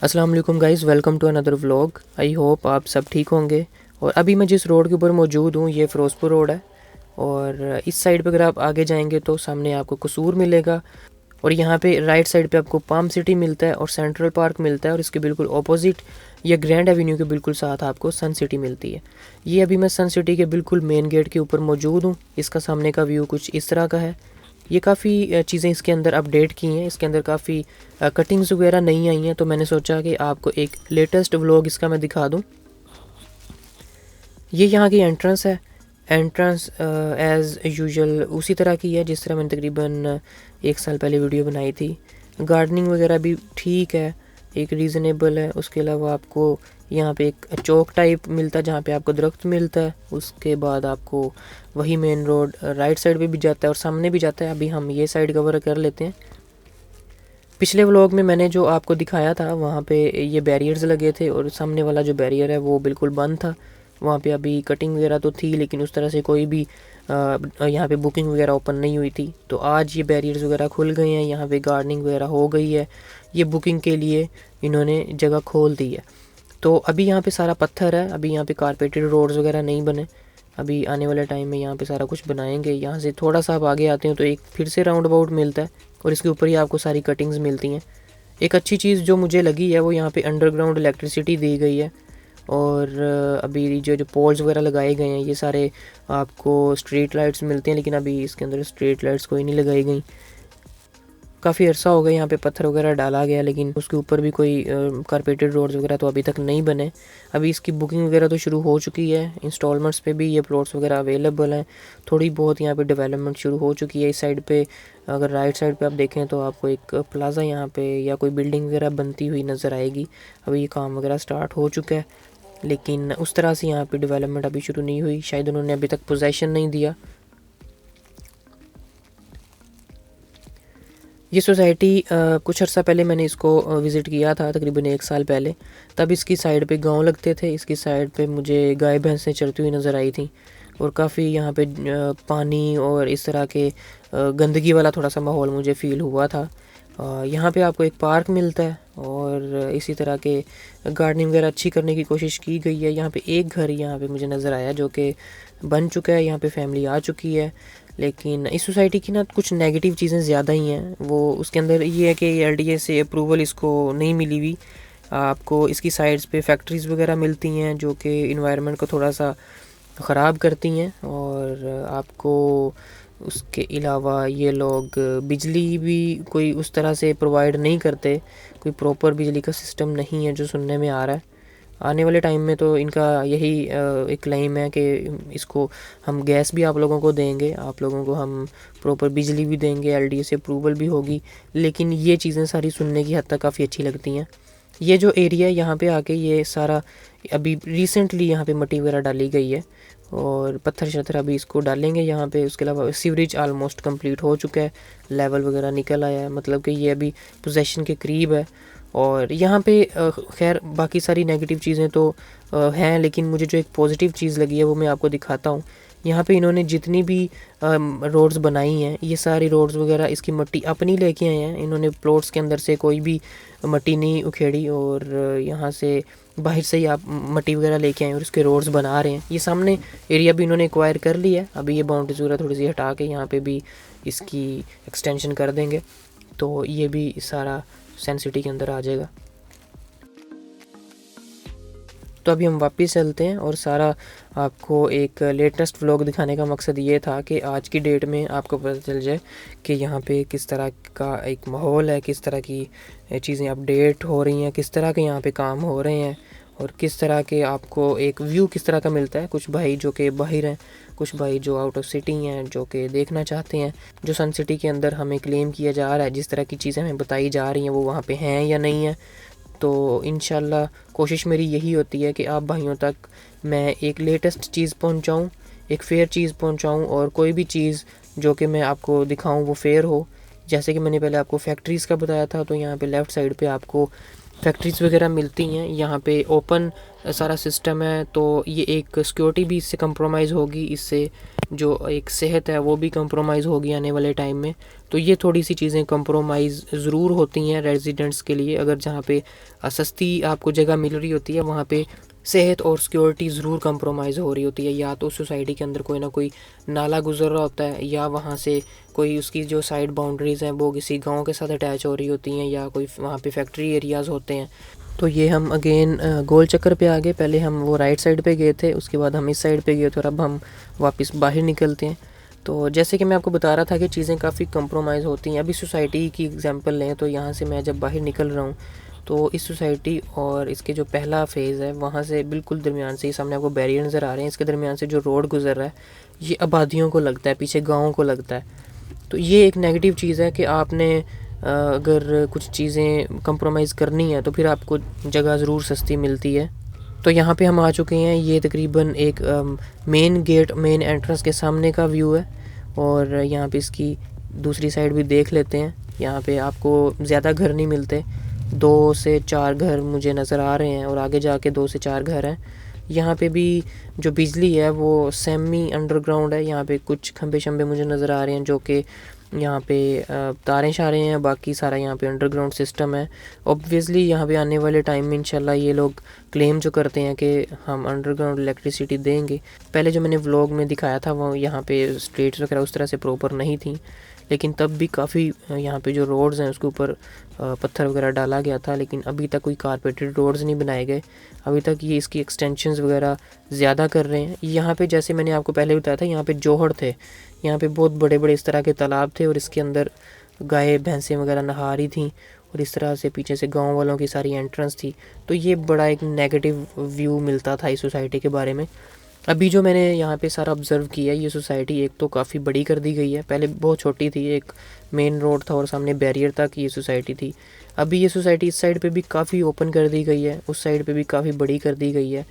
अस्सलाम वालेकुम guys, welcome to another vlog. I hope आप सब ठीक होंगे। और अभी मैं जिस रोड के ऊपर मौजूद हूँ ये फ़िरोज़पुर रोड है। और इस साइड पे अगर आप आगे जाएंगे तो सामने आपको कसूर मिलेगा। और यहाँ पे राइट साइड पे आपको पाम सिटी मिलता है और सेंट्रल पार्क मिलता है। और इसके बिल्कुल ऑपोजिट या ग्रैंड एवेन्यू के बिल्कुल साथ आपको सन सिटी मिलती है। ये अभी मैं सन सिटी के बिल्कुल मेन गेट के ऊपर मौजूद हूँ। इसका सामने का व्यू कुछ इस तरह का है। ये काफ़ी चीज़ें इसके अंदर अपडेट की हैं। इसके अंदर काफ़ी कटिंग्स वगैरह नहीं आई हैं, तो मैंने सोचा कि आपको एक लेटेस्ट व्लॉग इसका मैं दिखा दूं। ये यहाँ की एंट्रेंस है। एंट्रेंस एज़ यूजुअल उसी तरह की है जिस तरह मैंने तकरीबन 1 साल पहले वीडियो बनाई थी। गार्डनिंग वगैरह भी ठीक है, एक रीज़नेबल है। उसके अलावा आपको यहाँ पे एक चौक टाइप मिलता है जहाँ पे आपको दरख्त मिलता है। उसके बाद आपको वही मेन रोड राइट साइड पे भी जाता है और सामने भी जाता है। अभी हम ये साइड कवर कर लेते हैं। पिछले व्लॉग में मैंने जो आपको दिखाया था वहाँ पे ये बैरियर्स लगे थे और सामने वाला जो बैरियर है वो बिल्कुल बंद था। वहाँ पे अभी कटिंग वगैरह तो थी लेकिन उस तरह से कोई भी यहाँ पे बुकिंग वगैरह ओपन नहीं हुई थी। तो आज ये बैरियर्स वगैरह खुल गए हैं, यहाँ पे गार्डनिंग वगैरह हो गई है। ये बुकिंग के लिए इन्होंने जगह खोल दी है। तो अभी यहाँ पे सारा पत्थर है, अभी यहाँ पे कारपेटेड रोड्स वगैरह नहीं बने। अभी आने वाले टाइम में यहाँ पे सारा कुछ बनाएंगे। यहाँ से थोड़ा सा आप आगे आते हैं तो एक फिर से राउंड अबाउट मिलता है और इसके ऊपर ही आपको सारी कटिंग्स मिलती हैं। एक अच्छी चीज़ जो मुझे लगी है वो यहाँ पे अंडरग्राउंड इलेक्ट्रिसिटी दी गई है। और अभी जो पोल्स वगैरह लगाए गए हैं ये सारे आपको स्ट्रीट लाइट्स मिलते हैं, लेकिन अभी इसके अंदर स्ट्रीट लाइट्स कोई नहीं लगाई गई। काफ़ी अरसा हो गया यहाँ पे पत्थर वगैरह डाला गया, लेकिन उसके ऊपर भी कोई कारपेटेड रोड्स वगैरह तो अभी तक नहीं बने। अभी इसकी बुकिंग वगैरह तो शुरू हो चुकी है, इंस्टॉलमेंट्स पे भी ये प्लॉट्स वगैरह अवेलेबल हैं। थोड़ी बहुत यहाँ पे डेवलपमेंट शुरू हो चुकी है। इस साइड पे अगर राइट साइड पे आप देखें तो आपको एक प्लाज़ा यहाँ पे या कोई बिल्डिंग वगैरह बनती हुई नज़र आएगी। अभी ये काम वगैरह स्टार्ट हो चुका है, लेकिन उस तरह से यहाँ पे डेवलपमेंट अभी शुरू नहीं हुई। शायद उन्होंने अभी तक पोजेसन नहीं दिया। ये सोसाइटी कुछ अर्सा पहले मैंने इसको विज़िट किया था, तकरीबन 1 साल पहले। तब इसकी साइड पे गांव लगते थे। इसकी साइड पे मुझे गाय भैंसें चरती हुई नज़र आई थी और काफ़ी यहाँ पे पानी और इस तरह के गंदगी वाला थोड़ा सा माहौल मुझे फ़ील हुआ था। यहाँ पे आपको एक पार्क मिलता है और इसी तरह के गार्डनिंग वगैरह अच्छी करने की कोशिश की गई है। यहाँ पे एक घर यहाँ पे मुझे नज़र आया जो कि बन चुका है, यहाँ पे फैमिली आ चुकी है। लेकिन इस सोसाइटी की ना कुछ नेगेटिव चीज़ें ज़्यादा ही हैं। वो उसके अंदर ये है कि एलडीए से अप्रूवल इसको नहीं मिली हुई। आपको इसकी साइड्स पे फैक्ट्रीज़ वगैरह मिलती हैं जो कि इन्वायरमेंट को थोड़ा सा ख़राब करती हैं। और आपको उसके अलावा ये लोग बिजली भी कोई उस तरह से प्रोवाइड नहीं करते। कोई प्रॉपर बिजली का सिस्टम नहीं है जो सुनने में आ रहा है। आने वाले टाइम में तो इनका यही एक क्लेम है कि इसको हम गैस भी आप लोगों को देंगे, आप लोगों को हम प्रॉपर बिजली भी देंगे, एलडीए से अप्रूवल भी होगी। लेकिन ये चीज़ें सारी सुनने की हद तक काफ़ी अच्छी लगती हैं। ये जो एरिया है यहाँ पे आके ये सारा अभी रिसेंटली यहाँ पे मट्टी वगैरह डाली गई है और पत्थर शत्थर अभी इसको डालेंगे यहाँ पे। उसके अलावा सीवरेज आलमोस्ट कंप्लीट हो चुका है, लेवल वगैरह निकल आया है, मतलब कि ये अभी पोजेसन के करीब है। और यहाँ पे खैर बाकी सारी नेगेटिव चीज़ें तो हैं, लेकिन मुझे जो एक पॉजिटिव चीज़ लगी है वो मैं आपको दिखाता हूँ। यहाँ पे इन्होंने जितनी भी रोड्स बनाई हैं ये सारी रोड्स वगैरह इसकी मट्टी अपनी लेके आए हैं। इन्होंने प्लॉट्स के अंदर से कोई भी मट्टी नहीं उखेड़ी और यहाँ से बाहर से ही आप मट्टी वगैरह लेके आए और इसके रोड्स बना रहे हैं। ये सामने एरिया भी इन्होंने एक्वायर कर लिया है। अभी ये बाउंड्रीज वगैरह थोड़ी सी हटा के यहाँ पे भी इसकी एक्सटेंशन कर देंगे तो ये भी सारा सन सिटी के अंदर आ जाएगा। तो अभी हम वापस चलते हैं और सारा आपको एक लेटेस्ट व्लॉग दिखाने का मकसद ये था कि आज की डेट में आपको पता चल जाए कि यहाँ पे किस तरह का एक माहौल है, किस तरह की चीज़ें अपडेट हो रही हैं, किस तरह के यहाँ पे काम हो रहे हैं और किस तरह के आपको एक व्यू किस तरह का मिलता है। कुछ भाई जो कि बाहर हैं, कुछ भाई जो आउट ऑफ सिटी हैं जो कि देखना चाहते हैं जो सन सिटी के अंदर हमें क्लेम किया जा रहा है, जिस तरह की चीज़ें हमें बताई जा रही हैं वो वहाँ पे हैं या नहीं है। तो इंशाल्लाह कोशिश मेरी यही होती है कि आप भाइयों तक मैं एक लेटेस्ट चीज़ पहुंचाऊं, एक फेयर चीज़ पहुंचाऊं और कोई भी चीज़ जो कि मैं आपको दिखाऊं वो फेयर हो। जैसे कि मैंने पहले आपको फैक्ट्रीज़ का बताया था, तो यहाँ पे लेफ़्ट साइड पे आपको फैक्ट्रीज़ वगैरह मिलती हैं। यहाँ पे ओपन सारा सिस्टम है, तो ये एक सिक्योरिटी भी इससे कंप्रोमाइज़ होगी, इससे जो एक सेहत है वो भी कंप्रोमाइज़ होगी आने वाले टाइम में। तो ये थोड़ी सी चीज़ें कंप्रोमाइज़ ज़रूर होती हैं रेजिडेंट्स के लिए। अगर जहाँ पे सस्ती आपको जगह मिल रही होती है, वहाँ पे सेहत और सिक्योरिटी ज़रूर कंप्रोमाइज़ हो रही होती है। या तो सोसाइटी के अंदर कोई ना कोई नाला गुजर रहा होता है, या वहाँ से कोई उसकी जो साइड बाउंड्रीज़ हैं वो किसी गांव के साथ अटैच हो रही होती हैं, या कोई वहाँ पे फैक्ट्री एरियाज़ होते हैं। तो ये हम अगेन गोल चक्कर पे आ गए। पहले हम वो राइट साइड पे गए थे, उसके बाद हम इस साइड पे गए थे, और अब हम वापस बाहर निकलते हैं। तो जैसे कि मैं आपको बता रहा था कि चीज़ें काफ़ी कंप्रोमाइज़ होती हैं। अभी सोसाइटी की एग्जांपल लें तो यहाँ से मैं जब बाहर निकल रहा हूँ, तो इस सोसाइटी और इसके जो पहला फ़ेज़ है वहाँ से बिल्कुल दरमियान से, ये सामने आपको बैरियर नज़र आ रहे हैं, इसके दरमियान से जो रोड गुजर रहा है ये आबादियों को लगता है, पीछे गाँव को लगता है। तो ये एक नेगेटिव चीज़ है कि आपने अगर कुछ चीज़ें कंप्रोमाइज़ करनी है तो फिर आपको जगह ज़रूर सस्ती मिलती है। तो यहाँ पे हम आ चुके हैं। ये तकरीबन एक मेन गेट, मेन एंट्रेंस के सामने का व्यू है, और यहाँ पे इसकी दूसरी साइड भी देख लेते हैं। यहाँ पे आपको ज़्यादा घर नहीं मिलते, 2 से 4 घर मुझे नज़र आ रहे हैं, और आगे जाके 2 से 4 घर हैं। यहाँ पे भी जो बिजली है वो सेमी अंडरग्राउंड है। यहाँ पे कुछ खंबे शंबे मुझे नज़र आ रहे हैं जो कि यहाँ पे तारें शारें हैं, बाकी सारा यहाँ पे अंडरग्राउंड सिस्टम है। ऑब्वियसली यहाँ पे आने वाले टाइम में इंशाल्लाह ये लोग क्लेम जो करते हैं कि हम अंडरग्राउंड इलेक्ट्रिसिटी देंगे। पहले जो मैंने व्लॉग में दिखाया था वो यहाँ पे स्ट्रीट्स वगैरह उस तरह से प्रॉपर नहीं थी, लेकिन तब भी काफ़ी यहाँ पे जो रोड्स हैं उसके ऊपर पत्थर वगैरह डाला गया था, लेकिन अभी तक कोई कारपेटेड रोड्स नहीं बनाए गए। अभी तक ये इसकी एक्सटेंशंस वगैरह ज़्यादा कर रहे हैं। यहाँ पे जैसे मैंने आपको पहले बताया था, यहाँ पे जोहड़ थे, यहाँ पे बहुत बड़े बड़े इस तरह के तालाब थे, और इसके अंदर गाय भैंसें वगैरह नहा रही थी, और इस तरह से पीछे से गांव वालों की सारी एंट्रेंस थी। तो ये बड़ा एक नेगेटिव व्यू मिलता था इस सोसाइटी के बारे में। अभी जो मैंने यहाँ पे सारा ऑब्ज़र्व किया, ये सोसाइटी एक तो काफ़ी बड़ी कर दी गई है। पहले बहुत छोटी थी, एक मेन रोड था और सामने बैरियर तक ये सोसाइटी थी। अभी ये सोसाइटी इस साइड पे भी काफ़ी ओपन कर दी गई है, उस साइड पे भी काफ़ी बड़ी कर दी गई है।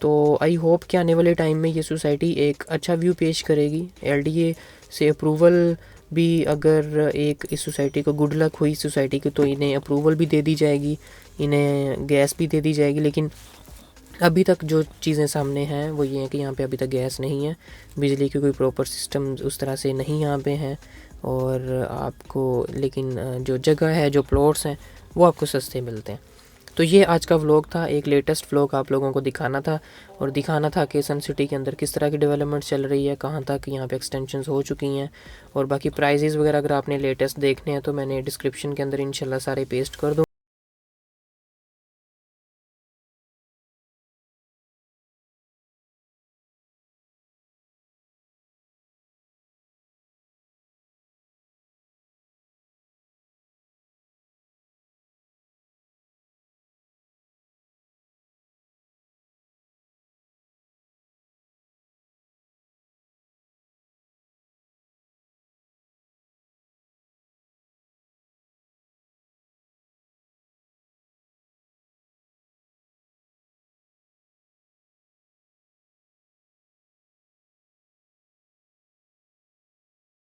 तो आई होप कि आने वाले टाइम में ये सोसाइटी एक अच्छा व्यू पेश करेगी। एलडीए से अप्रूवल भी, अगर एक इस सोसाइटी को गुड लक हुई सोसाइटी की, तो इन्हें अप्रूवल भी दे दी जाएगी, इन्हें गैस भी दे दी जाएगी। लेकिन अभी तक जो चीज़ें सामने हैं वो ये है कि यहाँ पे अभी तक गैस नहीं है, बिजली की कोई प्रॉपर सिस्टम उस तरह से नहीं यहाँ पे हैं, और आपको लेकिन जो जगह है, जो प्लॉट्स हैं वो आपको सस्ते मिलते हैं। तो ये आज का व्लॉग था, एक लेटेस्ट व्लॉग आप लोगों को दिखाना था, और दिखाना था कि सन सिटी के अंदर किस तरह की डेवलपमेंट चल रही है, कहाँ तक यहाँ पे एक्सटेंशंस हो चुकी हैं, और बाकी प्राइजेज़ वगैरह अगर आपने लेटेस्ट देखने हैं तो मैंने डिस्क्रिप्शन के अंदर इंशाल्लाह सारे पेस्ट कर दूँ।